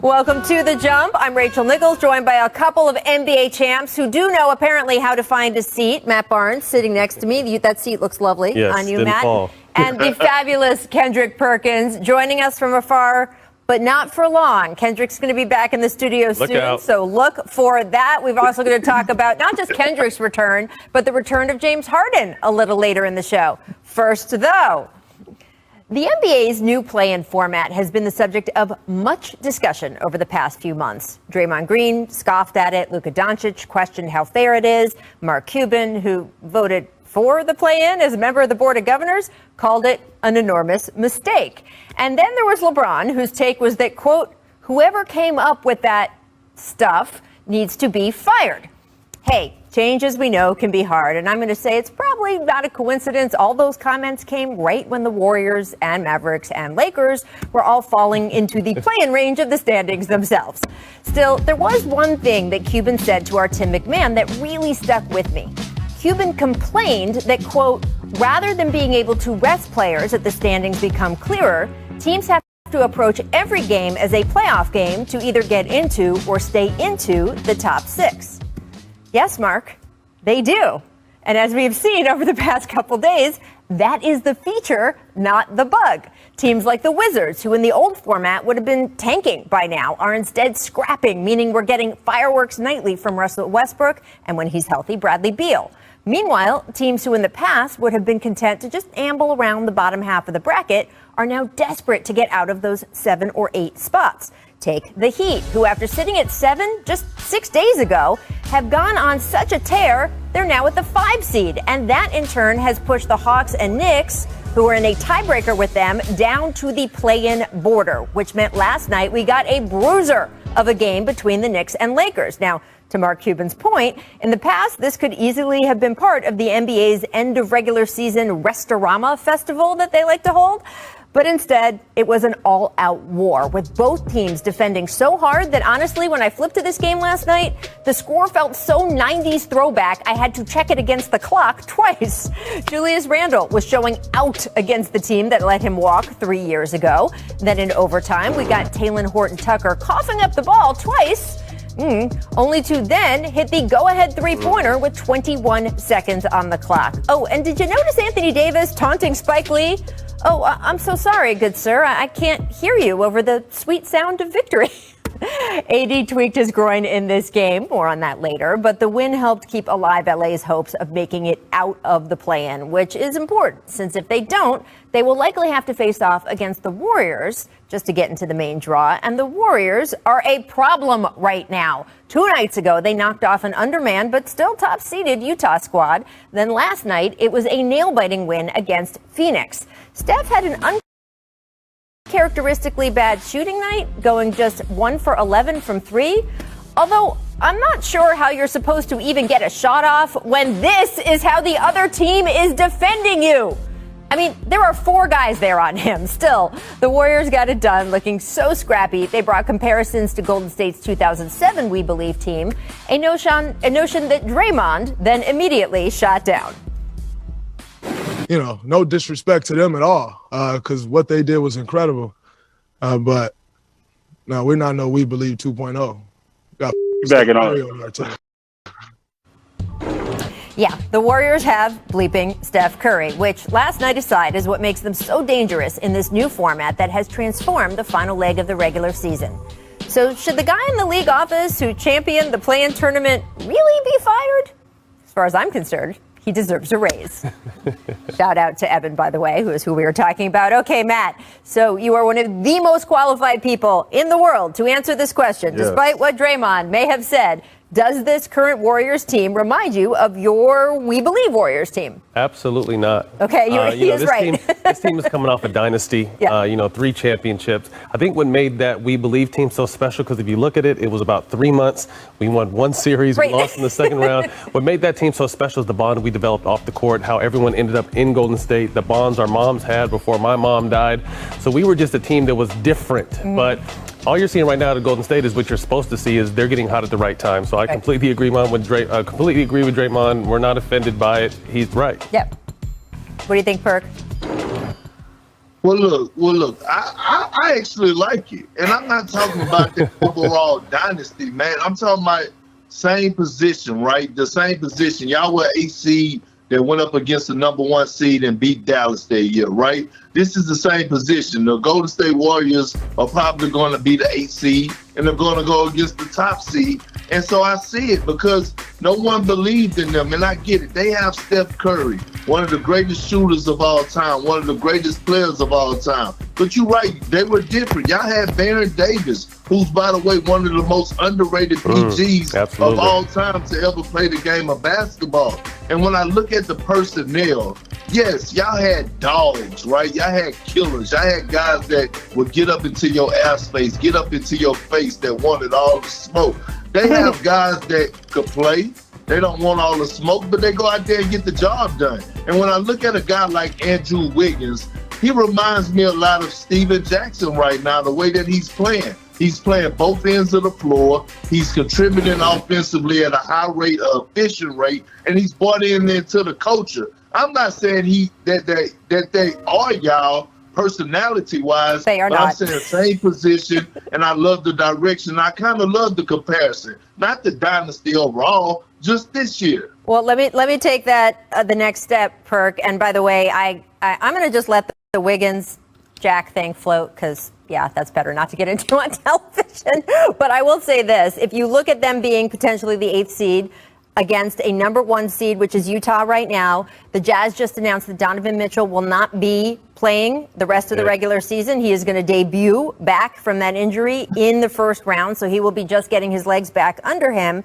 Welcome to The Jump. I'm Rachel Nichols, joined by a couple of NBA champs who do know apparently how to find a seat. Matt Barnes sitting next to me. That seat looks lovely on you, Matt. Fall. And the fabulous Kendrick Perkins joining us from afar, but not for long. Kendrick's going to be back in the studio soon, so look for that. We've also going to talk about not just Kendrick's return, but the return of James Harden a little later in the show. First, though, the NBA's new play-in format has been the subject of much discussion over the past few months. Draymond Green scoffed at it. Luka Doncic questioned how fair it is. Mark Cuban, who voted for the play-in as a member of the Board of Governors, called it an enormous mistake. And then there was LeBron, whose take was that, quote, whoever came up with that stuff needs to be fired. Hey, change, as we know, can be hard, and I'm going to say it's probably not a coincidence. All those comments came right when the Warriors and Mavericks and Lakers were all falling into the play-in range of the standings themselves. Still, there was one thing that Cuban said to our Tim McMahon that really stuck with me. Cuban complained that, quote, rather than being able to rest players as the standings become clearer, teams have to approach every game as a playoff game to either get into or stay into the top six. Yes, Mark, they do. And as we've seen over the past couple days, that is the feature, not the bug. Teams like the Wizards, who in the old format would have been tanking by now, are instead scrapping, meaning we're getting fireworks nightly from Russell Westbrook and, when he's healthy, Bradley Beal. Meanwhile, teams who in the past would have been content to just amble around the bottom half of the bracket are now desperate to get out of those 7 or 8 spots. Take the Heat, who after sitting at 7 just 6 days ago, have gone on such a tear, they're now at the 5 seed. And that in turn has pushed the Hawks and Knicks, who are in a tiebreaker with them, down to the play-in border, which meant last night we got a bruiser of a game between the Knicks and Lakers. Now, to Mark Cuban's point, in the past, this could easily have been part of the NBA's end of regular season Restorama festival that they like to hold. But instead, it was an all-out war, with both teams defending so hard that honestly, when I flipped to this game last night, the score felt so 90s throwback, I had to check it against the clock twice. Julius Randle was showing out against the team that let him walk 3 years ago. Then in overtime, we got Talen Horton-Tucker coughing up the ball twice, only to then hit the go-ahead three-pointer with 21 seconds on the clock. Oh, and did you notice Anthony Davis taunting Spike Lee? Oh, I'm so sorry, good sir. I can't hear you over the sweet sound of victory. AD tweaked his groin in this game. More on that later. But the win helped keep alive LA's hopes of making it out of the play-in, which is important, since if they don't, they will likely have to face off against the Warriors just to get into the main draw. And the Warriors are a problem right now. 2 nights ago, they knocked off an undermanned but still top-seeded Utah squad. Then last night, it was a nail-biting win against Phoenix. Steph had an uncharacteristically bad shooting night, going just 1 for 11 from 3. Although I'm not sure how you're supposed to even get a shot off when this is how the other team is defending you. I mean, there are 4 guys there on him. Still, the Warriors got it done, looking so scrappy. They brought comparisons to Golden State's 2007 We Believe team, a notion that Draymond then immediately shot down. You know, no disrespect to them at all, because what they did was incredible. But no, we're not no We Believe 2.0. Got back it on. Yeah, the Warriors have bleeping Steph Curry, which last night aside is what makes them so dangerous in this new format that has transformed the final leg of the regular season. So should the guy in the league office who championed the play-in tournament really be fired? As far as I'm concerned, he deserves a raise. Shout out to Evan, by the way, who is who we were talking about. Okay, Matt, so you are one of the most qualified people in the world to answer this question. Yes. Despite what Draymond may have said, does this current Warriors team remind you of your We Believe Warriors team? Absolutely not. Okay, he is right. This team is coming off a dynasty, yeah. 3 championships. I think what made that We Believe team so special, because if you look at it, it was about 3 months. We won 1 series, we lost in the second round. What made that team so special is the bond we developed off the court, how everyone ended up in Golden State, the bonds our moms had before my mom died. So we were just a team that was different, but all you're seeing right now at Golden State is what you're supposed to see is they're getting hot at the right time. So I completely agree with Draymond. We're not offended by it. He's right. Yep. What do you think, Perk? Well, look. I I actually like it. And I'm not talking about the overall dynasty, man. I'm talking about same position, right? The same position. Y'all were 8 seed that went up against the number 1 seed and beat Dallas that year, right? This is the same position. The Golden State Warriors are probably going to be the 8 seed, and they're going to go against the top seed. And so I see it because no one believed in them, and I get it. They have Steph Curry, one of the greatest shooters of all time, one of the greatest players of all time. But you're right, they were different. Y'all had Baron Davis, who's, by the way, one of the most underrated PGs of all time to ever play the game of basketball. And when I look at the personnel, yes, y'all had dogs, right? Y'all had killers. Y'all had guys that would get up into your airspace, get up into your face, that wanted all the smoke. They have guys that could play. They don't want all the smoke, but they go out there and get the job done. And when I look at a guy like Andrew Wiggins, he reminds me a lot of Steven Jackson right now, the way that he's playing. He's playing both ends of the floor. He's contributing offensively at a high rate, an efficient rate, and he's bought into the culture. I'm not saying that they are y'all personality-wise. They are but not. I'm saying same position, and I love the direction. I kind of love the comparison, not the dynasty overall, just this year. Well, let me take that the next step, Perk. And by the way, I'm going to just let the Wiggins Jack thing float because, yeah, that's better not to get into on television. But I will say this. If you look at them being potentially the 8th seed against a number 1 seed, which is Utah right now, the Jazz just announced that Donovan Mitchell will not be playing the rest of the regular season. He is going to debut back from that injury in the first round, so he will be just getting his legs back under him.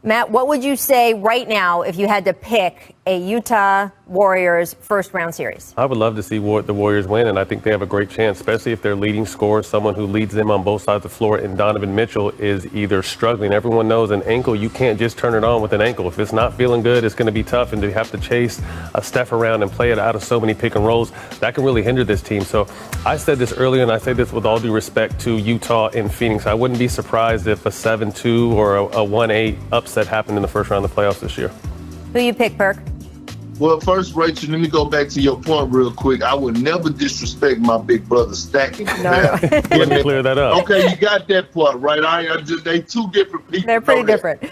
Matt, what would you say right now if you had to pick a Utah Warriors first-round series? I would love to see the Warriors win, and I think they have a great chance, especially if their leading scorer, someone who leads them on both sides of the floor, and Donovan Mitchell is either struggling. Everyone knows an ankle, you can't just turn it on with an ankle. If it's not feeling good, it's going to be tough, and to have to chase a Steph around and play it out of so many pick and rolls, that can really hinder this team. So I said this earlier, and I say this with all due respect to Utah and Phoenix. I wouldn't be surprised if a 7-2 or a 1-8 upset happened in the first round of the playoffs this year. Who you pick, Perk? Well, first, Rachel, let me go back to your point real quick. I would never disrespect my big brother stacking. No. Let me clear that up. Okay, you got that part, right? They 2 different people. They're pretty different.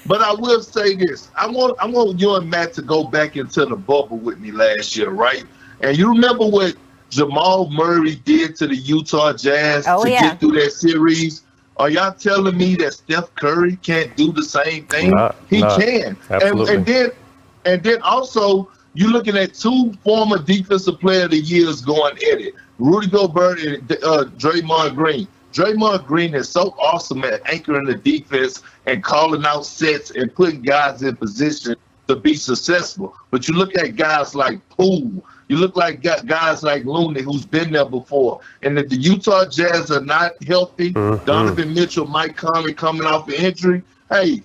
But I will say this. I want you and Matt to go back into the bubble with me last year, right? And you remember what Jamal Murray did to the Utah Jazz get through that series? Are y'all telling me that Steph Curry can't do the same thing? He can. Absolutely. And then also, you're looking at 2 former Defensive Player of the Years going at it. Rudy Gobert and Draymond Green. Draymond Green is so awesome at anchoring the defense and calling out sets and putting guys in position to be successful. But you look at guys like Poole. You look like guys like Looney, who's been there before. And if the Utah Jazz are not healthy, Donovan Mitchell, Mike Conley coming off an injury, hey,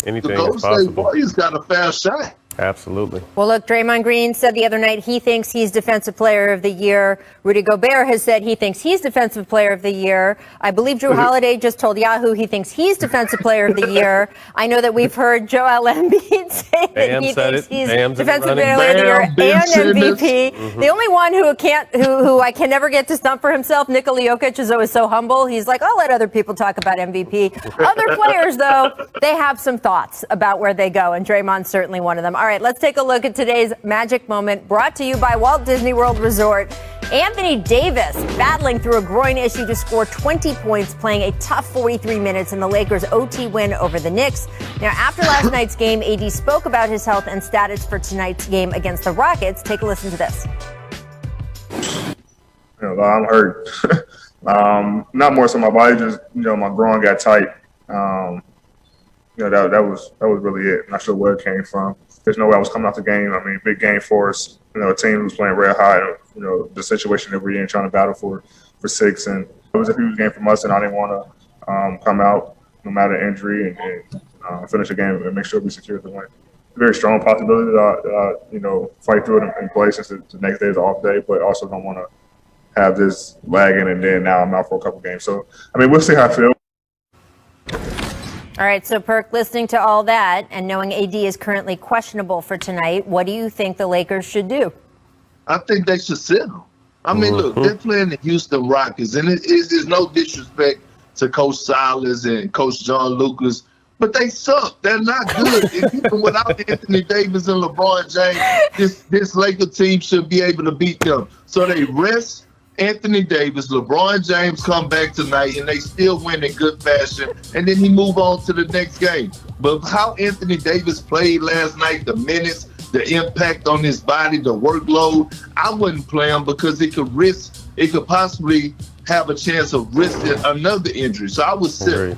anything the Golden State Warriors got a fair shot. Absolutely. Well, look, Draymond Green said the other night he thinks he's Defensive Player of the Year. Rudy Gobert has said he thinks he's Defensive Player of the Year. I believe Drew Holiday just told Yahoo he thinks he's Defensive Player of the Year. I know that we've heard Joel Embiid say that he thinks he's Defensive Player of the Year and MVP. The only one who I can never get to stump for himself, Nikola Jokic, is always so humble. He's like, I'll let other people talk about MVP. Other players, though, they have some thoughts about where they go, and Draymond's certainly one of them. All right, let's take a look at today's magic moment brought to you by Walt Disney World Resort. Anthony Davis battling through a groin issue to score 20 points, playing a tough 43 minutes in the Lakers' OT win over the Knicks. Now, after last night's game, AD spoke about his health and status for tonight's game against the Rockets. Take a listen to this. I'm hurt. Not more so my body, just, my groin got tight. That was really it. Not sure where it came from. There's no way I was coming out the game. I mean, big game for us. A team who's playing red hot. The situation that we're in, trying to battle for 6, and it was a huge game from us. And I didn't want to come out no matter injury and finish the game and make sure we secure the win. Very strong possibility that fight through it and play since the next day is off day, but also don't want to have this lagging and then now I'm out for a couple games. So I mean, we'll see how I feel. All right, so Perk, listening to all that and knowing AD is currently questionable for tonight, what do you think the Lakers should do? I think they should sit him. I mean, look, they're playing the Houston Rockets, and it's no disrespect to Coach Silas and Coach John Lucas, but they suck. They're not good. Even without Anthony Davis and LeBron James, this Laker team should be able to beat them. So they rest Anthony Davis, LeBron James come back tonight, and they still win in good fashion, and then he move on to the next game. But how Anthony Davis played last night, the minutes, the impact on his body, the workload, I wouldn't play him because it could possibly have a chance of risking another injury. So I would sit.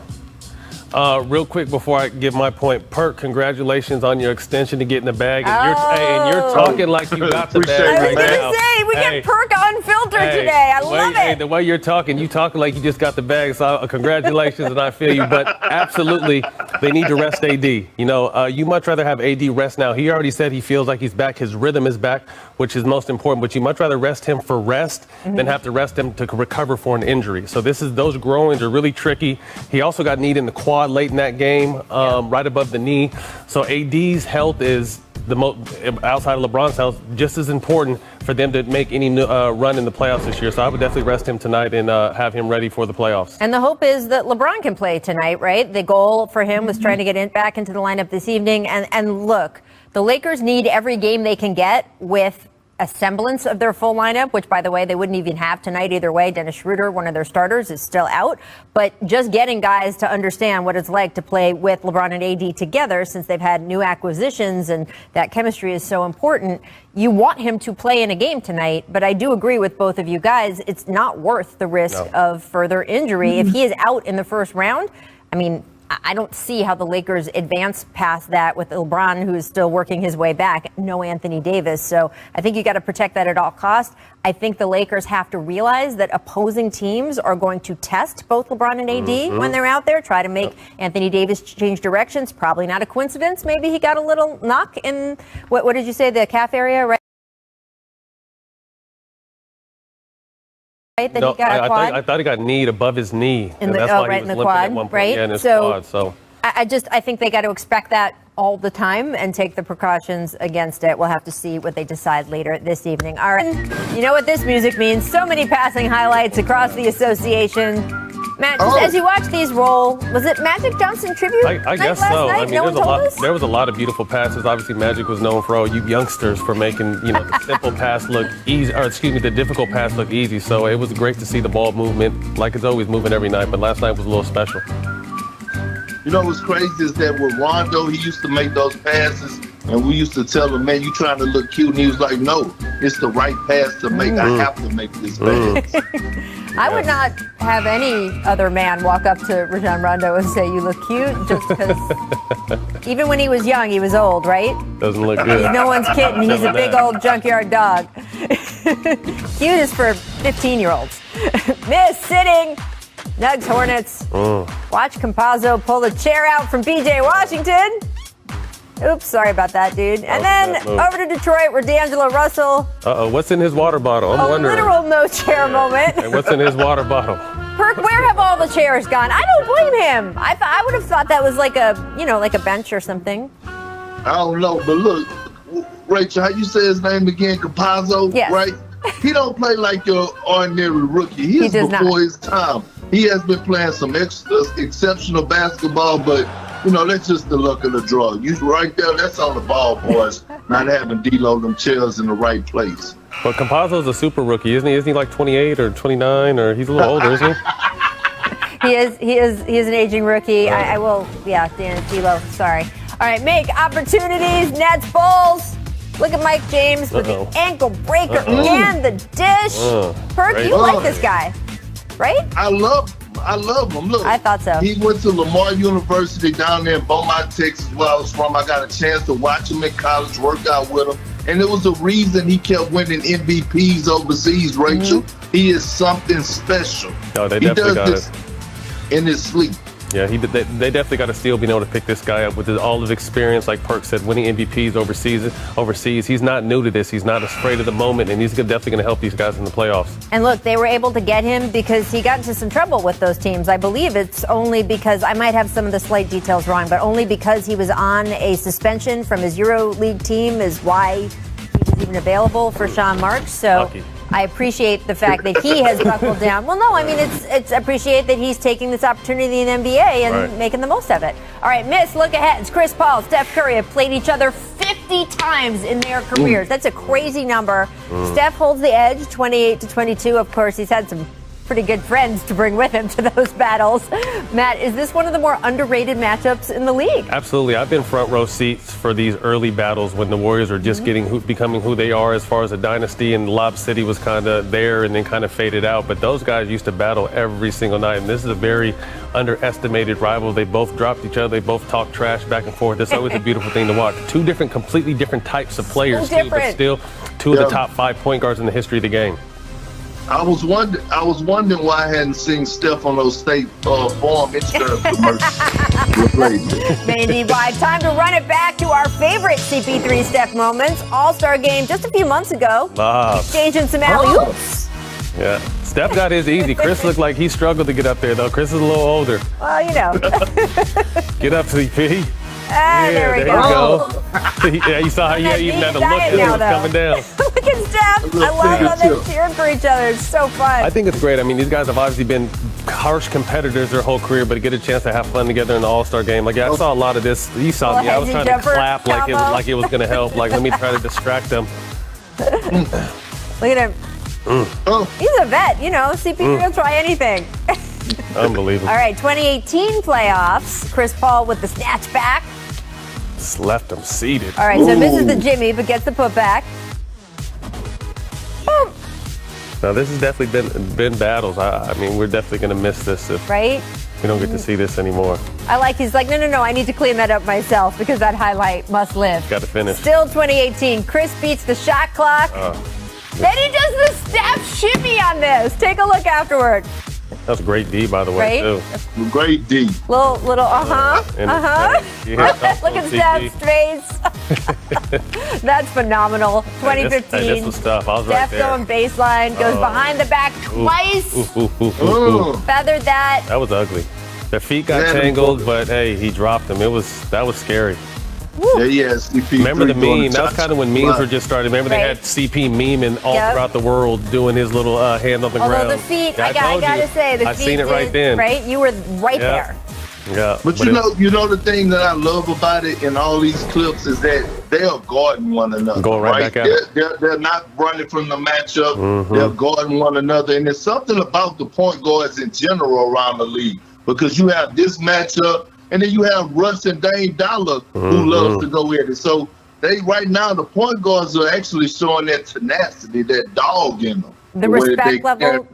Real quick before I give my point, Perk, congratulations on your extension to get in the bag. And you're talking like you got the bag right now. I was going to say, we get Perk unfiltered today. I love it. The way you're talking like you just got the bag. So congratulations, and I feel you. But absolutely, they need to rest AD. You much rather have AD rest now. He already said he feels like he's back. His rhythm is back, which is most important. But you much rather rest him for rest than have to rest him to recover for an injury. So those groins are really tricky. He also got kneed in the quad late in that game, right above the knee. So AD's health is the most, outside of LeBron's health, just as important for them to make any run in the playoffs this year. So I would definitely rest him tonight and have him ready for the playoffs. And the hope is that LeBron can play tonight, right? The goal for him was trying to get back into the lineup this evening. And look, the Lakers need every game they can get with a semblance of their full lineup, which, by the way, they wouldn't even have tonight either way. Dennis Schroeder, one of their starters, is still out. But just getting guys to understand what it's like to play with LeBron and AD together, since they've had new acquisitions and that chemistry is so important, you want him to play in a game tonight. But I do agree with both of you guys. It's not worth the risk of further injury. If he is out in the first round, I mean, I don't see how the Lakers advance past that with LeBron, who is still working his way back. No Anthony Davis. So I think you got to protect that at all costs. I think the Lakers have to realize that opposing teams are going to test both LeBron and AD when they're out there, try to make Anthony Davis change directions. Probably not a coincidence. Maybe he got a little knock in, what did you say, the calf area, right? That no, he got I thought he got kneed above his knee. In the, right in the quad, right? Yeah, in his quad, so I think they got to expect that all the time and take the precautions against it. We'll have to see what they decide later this evening. All right. You know what this music means? So many passing highlights across the association. Matt, just as you watch these roll, was it Magic Johnson tribute? I guess so. I mean, there was a lot of beautiful passes. Obviously, Magic was known for all you youngsters for making, the simple pass look easy, the difficult pass look easy. So it was great to see the ball movement, like it's always moving every night. But last night was a little special. You know what's crazy is that with Rondo, he used to make those passes, and we used to tell him, man, you trying to look cute. And he was like, no, it's the right pass to make. I have to make this pass. I would not have any other man walk up to Rajon Rondo and say, you look cute, just because even when he was young, he was old, right? Doesn't look good. He's no one's kid, and he's a big old junkyard dog. Cute is for 15-year-olds. Miss sitting. Nugs Hornets. Watch Campazzo pull the chair out from B.J. Washington. Oops, sorry about that, dude. And then over to Detroit, where D'Angelo Russell. What's in his water bottle? I'm wondering. A literal no-chair moment. Hey, what's in his water bottle? Perk, where have all the chairs gone? I don't blame him. I would have thought that was like a bench or something. I don't know, but look, Rachel, how you say his name again? Campazzo, yes. Right? He don't play like your ordinary rookie. He is before his time. He has been playing some exceptional basketball, but that's just the luck of the draw. You right there, that's on the ball, boys. Not having D-Lo them chairs in the right place. But Campazzo's a super rookie, isn't he? Isn't he like 28 or 29, or he's a little older, isn't he? He is an aging rookie. I will, D-Lo, sorry. All right, make opportunities, Nets, Bulls. Look at Mike James with the ankle breaker and the dish. Perk, you like this guy, right? I love him. Look, I thought so. He went to Lamar University down there in Beaumont, Texas, where I was from. I got a chance to watch him in college, work out with him. And there was a reason he kept winning MVPs overseas, Rachel. He is something special. No, they definitely got it. In his sleep. Yeah, they definitely got to steal being able to pick this guy up with all his experience, like Perk said, winning MVPs overseas. He's not new to this. He's not afraid of the moment, and he's definitely going to help these guys in the playoffs. And look, they were able to get him because he got into some trouble with those teams. I believe it's only because, I might have some of the slight details wrong, but only because he was on a suspension from his EuroLeague team is why he was even available for Sean Marks. So Lucky. I appreciate the fact that he has buckled down. Well, no, I mean, it's appreciate that he's taking this opportunity in the NBA and making the most of it. All right, Miss, look ahead. It's Chris Paul, Steph Curry have played each other 50 times in their careers. That's a crazy number. Steph holds the edge, 28-22. Of course, he's had some pretty good friends to bring with him to those battles. Matt, is this one of the more underrated matchups in the league? Absolutely. I've been front row seats for these early battles when the Warriors are just becoming who they are as far as a dynasty, and Lob City was kind of there and then kind of faded out. But those guys used to battle every single night, and this is a very underestimated rival. They both dropped each other. They both talk trash back and forth. It's always a beautiful thing to watch. Two completely different types of players, too, but still two of the top 5 point guards in the history of the game. I was wondering why I hadn't seen Steph on those State Farm insurance commercials. Maybe by time to run it back to our favorite CP3 Steph moments. All-Star game just a few months ago. Exchanging some alley-oops. Yeah. Steph got his easy. Chris looked like he struggled to get up there, though. Chris is a little older. Well, you know. Get up, CP. There we go. Yeah, you saw how you even had to look as it was coming down. Look at Steph. I love how they're cheering for each other. It's so fun. I think it's great. I mean, these guys have obviously been harsh competitors their whole career, but to get a chance to have fun together in the All-Star game. Like, yeah, I saw a lot of this. You saw me. I was trying to clap like it was going to help. Like, let me try to distract them. Look at him. He's a vet. You know, CP3 will try anything. Unbelievable. All right, 2018 playoffs. Chris Paul with the snatch back. Just left him seated. All right, so misses the Jimmy, but gets the putback. Boom. Now, this has definitely been battles. I mean, we're definitely going to miss this if we don't get to see this anymore. He's like, no, I need to clean that up myself because that highlight must live. Got to finish. Still 2018. Chris beats the shot clock. Then he does the step shimmy on this. Take a look afterward. That's a great D, by the way, too. Great D. Little, Look at Steph's face. That's phenomenal. 2015. This was tough. I was right there. Steph going baseline, goes behind the back twice. Feathered that. That was ugly. Their feet got tangled, but hey, he dropped them. That was scary. CP3. Remember the meme? That was kind of when memes were just started. Remember they had CP memeing all throughout the world doing his little hand on the ground. Although the feet, I gotta say, the feet. I seen it right then. Right, you were right there. Yeah. But you know the thing that I love about it in all these clips is that they are guarding one another. Going right back at it. They're not running from the matchup. They're guarding one another, and there's something about the point guards in general around the league because you have this matchup. And then you have Russ and Dame Dollar who loves to go at it. So right now the point guards are actually showing that tenacity, that dog in them. The respect level.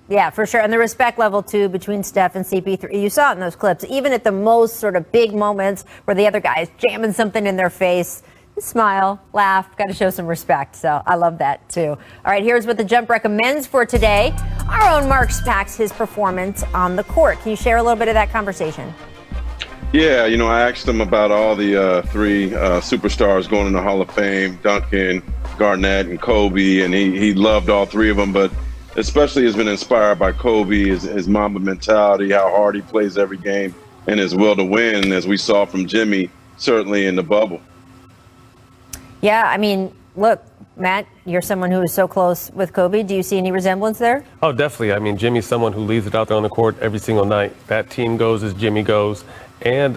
Yeah, for sure. And the respect level, too, between Steph and CP3. You saw it in those clips. Even at the most sort of big moments where the other guy is jamming something in their face, smile, laugh, got to show some respect. So I love that, too. All right, here's what the Jump recommends for today. Our own Mark packs his performance on the court. Can you share a little bit of that conversation? Yeah, I asked him about all the 3 superstars going in the Hall of Fame, Duncan, Garnett, and Kobe, and he loved all 3 of them, but especially has been inspired by Kobe, his Mamba mentality, how hard he plays every game, and his will to win, as we saw from Jimmy, certainly in the bubble. Yeah, I mean, look, Matt, you're someone who is so close with Kobe. Do you see any resemblance there? Oh, definitely. I mean, Jimmy's someone who leaves it out there on the court every single night. That team goes as Jimmy goes. And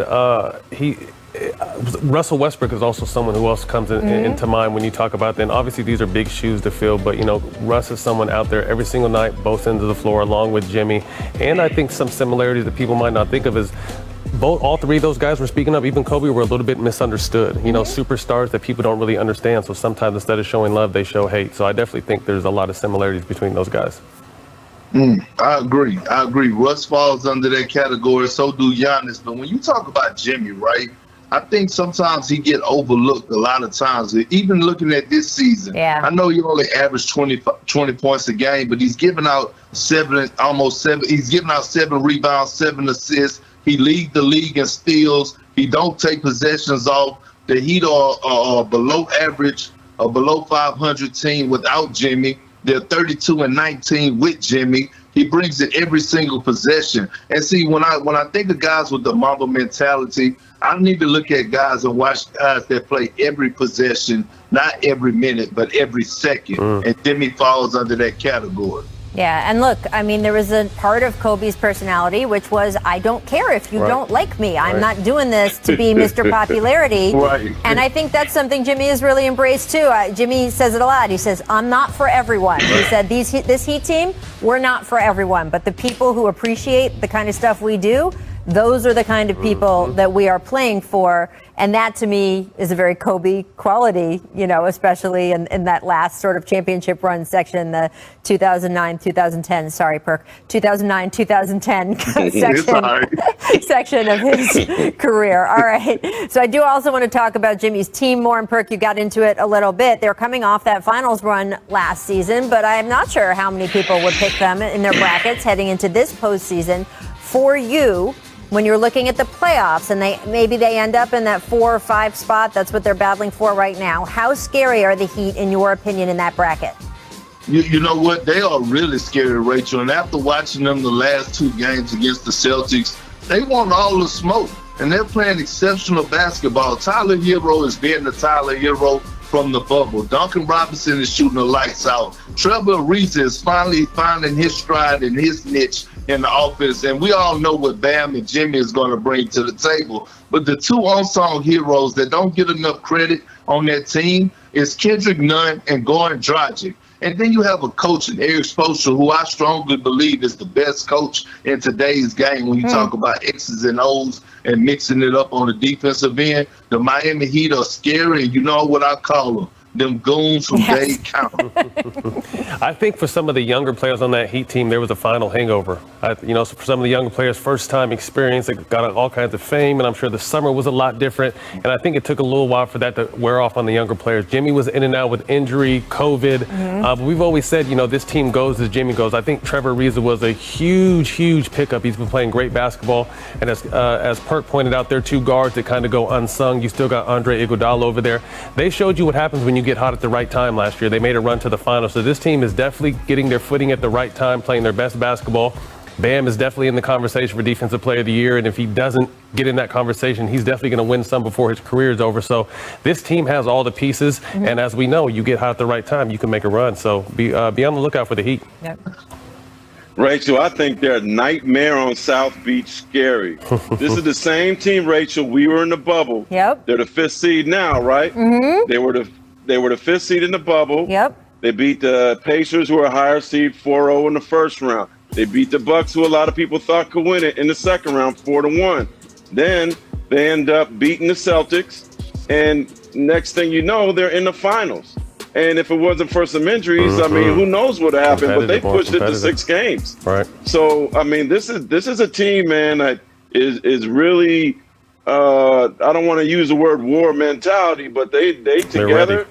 Russell Westbrook is also someone who else comes into mind when you talk about that. And obviously, these are big shoes to fill. But, Russ is someone out there every single night, both ends of the floor, along with Jimmy. And I think some similarities that people might not think of is all 3 of those guys we're speaking of, even Kobe, were a little bit misunderstood. Superstars that people don't really understand. So sometimes instead of showing love, they show hate. So I definitely think there's a lot of similarities between those guys. I agree. Russ falls under that category. So do Giannis. But when you talk about Jimmy, right, I think sometimes he get overlooked a lot of times. Even looking at this season, I know he only averaged 20 points a game, but he's giving out almost 7. He's giving out 7 rebounds, 7 assists. He leads the league in steals. He don't take possessions off. The Heat are below average, a below 500 team without Jimmy. They're 32-19 with Jimmy. He brings it every single possession. And see, when I think of guys with the Mamba mentality, I need to look at guys and watch guys that play every possession, not every minute, but every second. And Jimmy falls under that category. Yeah, and look, I mean, there was a part of Kobe's personality, which was, I don't care if you don't like me. I'm not doing this to be Mr. Popularity. And I think that's something Jimmy has really embraced, too. Jimmy says it a lot. He says, I'm not for everyone. He said, this Heat team, we're not for everyone. But the people who appreciate the kind of stuff we do, those are the kind of people that we are playing for. And that, to me, is a very Kobe quality, you know, especially in that last sort of championship run section, the 2009-2010, sorry, Perk, 2009-2010 section of his career. All right. So I do also want to talk about Jimmy's team more. And, Perk, you got into it a little bit. They're coming off that finals run last season, but I'm not sure how many people would pick them in their brackets heading into this postseason. For you, when you're looking at the playoffs and maybe they end up in that 4 or 5 spot, that's what they're battling for right now. How scary are the Heat, in your opinion, in that bracket? You know what? They are really scary, Rachel. And after watching them the last 2 games against the Celtics, they want all the smoke. And they're playing exceptional basketball. Tyler Hero is being the Tyler Hero from the bubble. Duncan Robinson is shooting the lights out. Trevor Ariza is finally finding his stride and his niche in the offense. And we all know what Bam and Jimmy is going to bring to the table. But the 2 unsung heroes that don't get enough credit on that team is Kendrick Nunn and Goran Dragic. And then you have a coach in Eric Spoelstra, who I strongly believe is the best coach in today's game when you talk about X's and O's and mixing it up on the defensive end. The Miami Heat are scary, and you know what I call them goons from Dade County. I think for some of the younger players on that Heat team, there was a final hangover. So for some of the younger players, first time experience, they got all kinds of fame, and I'm sure the summer was a lot different. And I think it took a little while for that to wear off on the younger players. Jimmy was in and out with injury, COVID. But we've always said, this team goes as Jimmy goes. I think Trevor Ariza was a huge pickup. He's been playing great basketball. And as Perk pointed out, they're 2 guards that kind of go unsung. You still got Andre Iguodala over there. They showed you what happens when you get hot at the right time last year. They made a run to the finals. So this team is definitely getting their footing at the right time, playing their best basketball. Bam is definitely in the conversation for Defensive Player of the Year, and if he doesn't get in that conversation, he's definitely going to win some before his career is over. So this team has all the pieces, and as we know, you get hot at the right time, you can make a run. So be on the lookout for the Heat. Yep. Rachel, I think they're a nightmare on South Beach scary. This is the same team, Rachel. We were in the bubble. Yep. They're the 5th seed now, right? They were the 5th seed in the bubble. Yep. They beat the Pacers, who are a higher seed, 4-0 in the first round. They beat the Bucks, who a lot of people thought could win it, in the second round, 4-1. Then they end up beating the Celtics, and next thing you know, they're in the finals. And if it wasn't for some injuries, I mean, who knows what happened? But they pushed it to 6 games. Right. So I mean, this is a team, man, that is really. I don't want to use the word war mentality, but they together.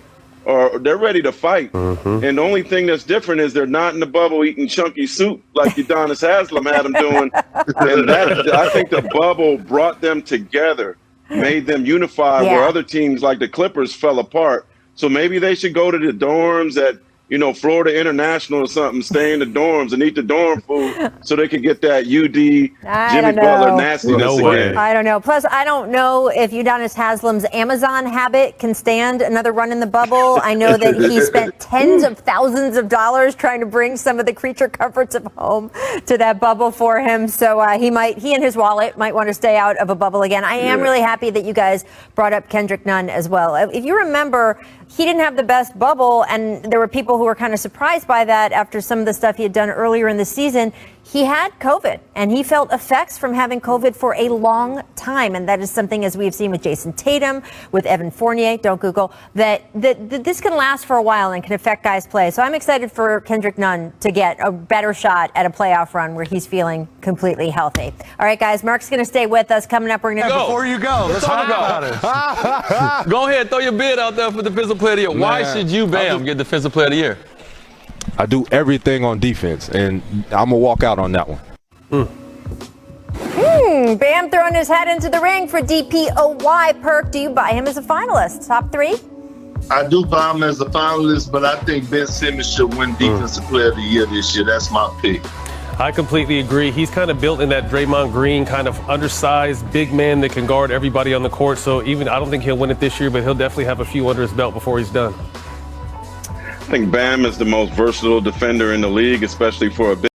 They're ready to fight. And the only thing that's different is they're not in the bubble eating chunky soup like Udonis Haslem had them doing. And I think the bubble brought them together, made them unify, where other teams like the Clippers fell apart. So maybe they should go to the dorms at, Florida International or something, stay in the dorms and eat the dorm food so they can get that UD Jimmy Butler nastiness again. I don't know. Plus, I don't know if Udonis Haslem's Amazon habit can stand another run in the bubble. I know that he spent tens of thousands of dollars trying to bring some of the creature comforts of home to that bubble for him. So he and his wallet might want to stay out of a bubble again. I am really happy that you guys brought up Kendrick Nunn as well. If you remember, he didn't have the best bubble, and there were people who were kind of surprised by that after some of the stuff he had done earlier in the season. He had COVID, and he felt effects from having COVID for a long time. And that is something, as we've seen with Jason Tatum, with Evan Fournier, don't Google, that this can last for a while and can affect guys' play. So I'm excited for Kendrick Nunn to get a better shot at a playoff run where he's feeling completely healthy. All right, guys, Mark's going to stay with us. Coming up, we're going to Before you go, let's talk about it. Go ahead, throw your bid out there for Defensive Player of the Year. Why should you, Bam, get Defensive Player of the Year? I do everything on defense, and I'm going to walk out on that one. Bam throwing his hat into the ring for DPOY. Perk, do you buy him as a finalist? Top 3? I do buy him as a finalist, but I think Ben Simmons should win Defensive Player of the Year this year. That's my pick. I completely agree. He's kind of built in that Draymond Green kind of undersized big man that can guard everybody on the court. So even I don't think he'll win it this year, but he'll definitely have a few under his belt before he's done. I think Bam is the most versatile defender in the league, especially for a big